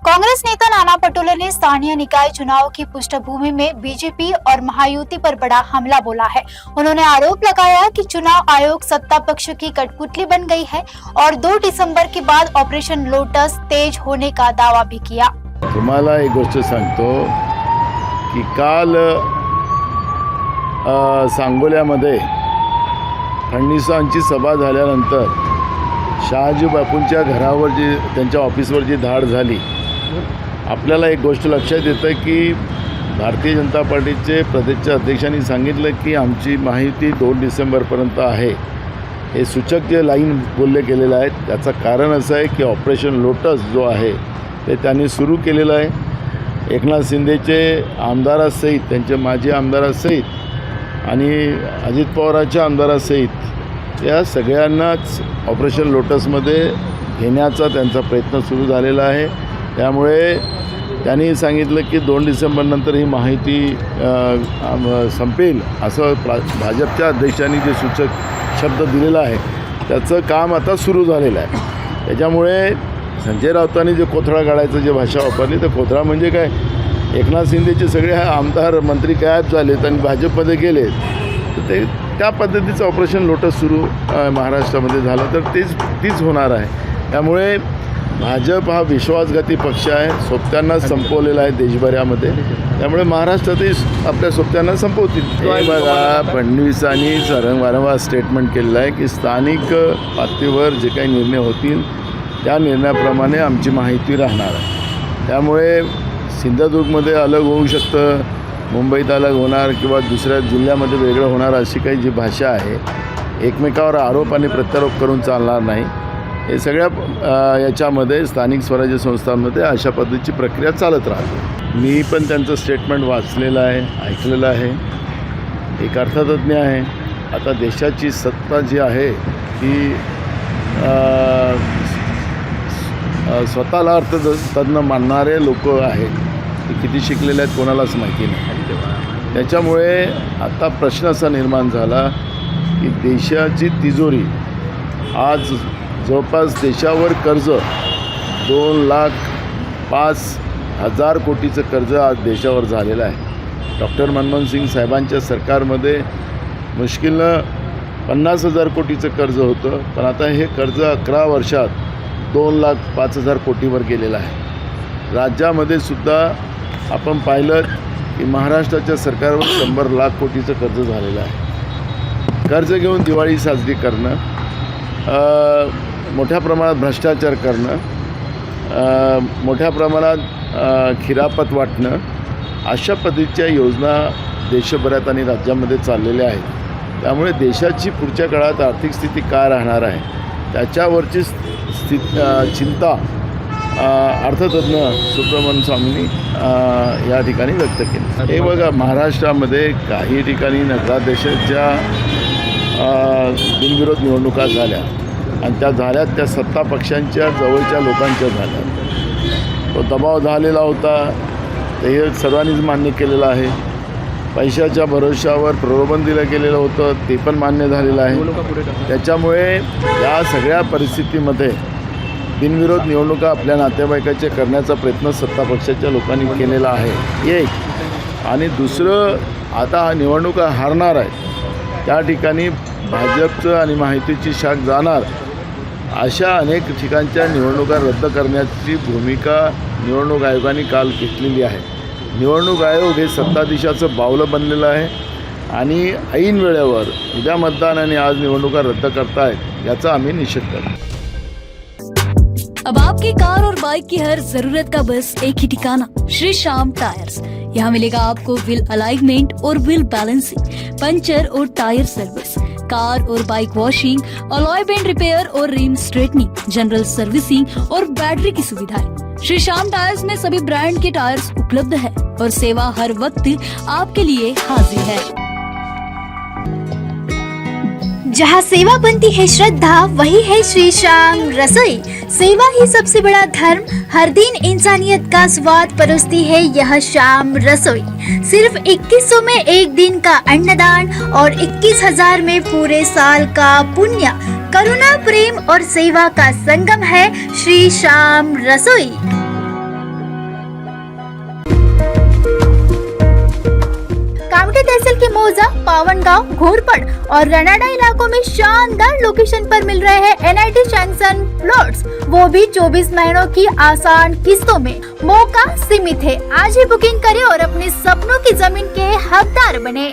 कांग्रेस नेता नाना पटोले ने स्थानीय निकाय चुनाव की पृष्ठभूमि में बीजेपी और महायुति पर बड़ा हमला बोला है। उन्होंने आरोप लगाया कि चुनाव आयोग सत्ता पक्ष की कठपुतली बन गई है और 2 दिसंबर के बाद ऑपरेशन लोटस तेज होने का दावा भी किया। तुम्हाला एक गोष्ट सांगतो की काल सांगोल्यामध्ये फडणवीसांची सभा झाल्यानंतर शहाजी बापूंच्या घरावर जी त्यांच्या ऑफिसवर जी धाड झाली, आपल्याला एक गोष्ट लक्षात येतं की भारतीय जनता पार्टीचे प्रदेशच्या अध्यक्षांनी सांगितलं की आमची माहिती 2 डिसेंबरपर्यंत आहे। हे सूचक जे लाईन बोलले गेलेलं आहे त्याचं कारण असं आहे की ऑपरेशन लोटस जो आहे ते त्यांनी सुरू केलेलं आहे। एकनाथ शिंदेचे आमदारासहित, त्यांचे माजी आमदारासहित आणि अजित पवारांच्या आमदारासहित या सगळ्यांनाच ऑपरेशन लोटसमध्ये घेण्याचा त्यांचा प्रयत्न सुरू झालेला आहे। त्यामुळे त्यांनी सांगितलं की 2 डिसेंबरनंतर ही माहिती संपेल असं भाजपच्या अध्यक्षांनी जे सूचक शब्द दिलेला आहे त्याचं काम आता सुरू झालेलं आहे। त्याच्यामुळे संजय राऊतांनी जे कोथळा काढायचं जे भाषा वापरली, तर कोथळा म्हणजे काय, एकनाथ शिंदेचे सगळे आमदार मंत्री गायब झालेत आणि भाजपमध्ये गेलेत, तर ते त्या पद्धतीचं ऑपरेशन लोटस सुरू महाराष्ट्रामध्ये झालं तर तीच होणार आहे। त्यामुळे भाजप हा विश्वासघाती पक्ष आहे, सोबत्यांना संपवलेला आहे देशभरामध्ये, त्यामुळे महाराष्ट्रातही आपल्या सोबत्यांना संपवतील। हे बघा, फडणवीसांनी वारंवार स्टेटमेंट केलेलं आहे की स्थानिक पातळीवर जे काही निर्णय होतील त्या निर्णयाप्रमाणे आमची माहिती राहणार आहे। त्यामुळे सिंधुदुर्गमध्ये अलग होऊ शकतं, मुंबईत अलग होणार किंवा दुसऱ्या जिल्ह्यामध्ये वेगळं होणार, अशी काही जी भाषा आहे, एकमेकावर आरोप आणि प्रत्यारोप करून चालणार नाही। हे सगळ्या याच्यामध्ये स्थानिक स्वराज्य संस्थांमध्ये अशा पद्धतीची प्रक्रिया चालत राहते। मी पण त्यांचं स्टेटमेंट वाचलेलं आहे, ऐकलेलं आहे, एक अर्थतज्ञ आहे। आता देशाची सत्ता जी आहे ती स्वतःला अर्थतज्ञ मानणारे लोक आहेत, ते किती शिकलेले आहेत कोणालाच माहिती नाही। त्याच्यामुळे आता प्रश्न असा निर्माण झाला की देशाची तिजोरी आज जवळपास देशावर कर्ज 2,05,000 कोटीचं कर्ज आज देशावर झालेलं आहे। डॉक्टर मनमोहन सिंग साहेबांच्या सरकारमध्ये मुश्किलनं 50,000 कोटीचं कर्ज होतं, पण आता हे कर्ज 11 वर्षात 2,05,000 कोटीवर गेलेलं आहे। राज्यामध्ये सुद्धा आपण पाहिलं की महाराष्ट्राच्या सरकारवर 100 लाख कोटीचं कर्ज झालेलं आहे। कर्ज घेऊन दिवाळी साजरी करणं, मोठ्या प्रमाणात भ्रष्टाचार करणं, मोठ्या प्रमाणात खिरापत वाटणं, अशा पद्धतीच्या योजना देशभरात आणि राज्यामध्ये चाललेल्या आहेत। त्यामुळे देशाची पुढच्या काळात आर्थिक स्थिती काय राहणार आहे त्याच्यावरची चिंता अर्थतज्ञ सुब्रमण्यम स्वामींनी या ठिकाणी व्यक्त केली। हे बघा, महाराष्ट्रामध्ये काही ठिकाणी नगराध्यक्षाच्या बिनविरोध निवडणुका झाल्या आणि त्या झाल्यात त्या सत्ता पक्षांच्या जवळच्या लोकांच्या झाल्या। तो दबाव झालेला होता, ते हे सर्वांनीच मान्य केलेलं आहे। पैशाच्या भरोशावर प्रलोभन दिलं गेलेलं होतं, ते पण मान्य झालेलं आहे। त्याच्यामुळे या सगळ्या परिस्थितीमध्ये बिनविरोध निवडणुका आपल्या नातेवाईकाचे करण्याचा प्रयत्न सत्ता पक्षाच्या लोकांनी केलेला आहे, एक। आणि दुसरं, आता निवडणुका हारणार आहे त्या ठिकाणी भाजपचं आणि माहितीची शाख जाणार, अशा अनेक ठिकाणच्या निवडणुका रद्द करण्याची भूमिका निवडणूक आयोगाने काल घेतलेली आहे। निवडणूक आयोग हे सत्ताधीशाचं बावलं बनलेलं आहे आणि ऐन वेळेवर उद्या मतदान आणि आज निवडणुका रद्द करतायत, याचा आम्ही निषेध करतो। अब आपकी कार और बाइक की हर जरूरत का बस एक ही ठिकाना, श्री श्याम टायर्स। यहाँ मिलेगा आपको व्हील अलाइनमेंट और व्हील बैलेंसिंग, पंचर और टायर सर्विस, कार और bike washing, alloy bend repair और रिम स्ट्रेटनिंग, जनरल सर्विसिंग और बैटरी की सुविधाएं। श्री श्याम टायर्स में सभी ब्रांड के टायर्स उपलब्ध है और सेवा हर वक्त आपके लिए हाजिर है। जहाँ सेवा बनती है श्रद्धा, वही है श्री श्याम रसोई। सेवा ही सबसे बड़ा धर्म, हर दिन इंसानियत का स्वाद परोसती है यह श्याम रसोई। सिर्फ 2100 में एक दिन का अन्नदान और 21,000 में पूरे साल का पुण्य। करुणा, प्रेम और सेवा का संगम है श्री श्याम रसोई। बावनगांव, घोरपड़ और रनाडा इलाकों में शानदार लोकेशन पर मिल रहे हैं NIT सैंक्शन प्लॉट्स, वो भी 24 महीनों की आसान किस्तों में। मौका सीमित है, आज ही बुकिंग करें और अपने सपनों की जमीन के हकदार बने।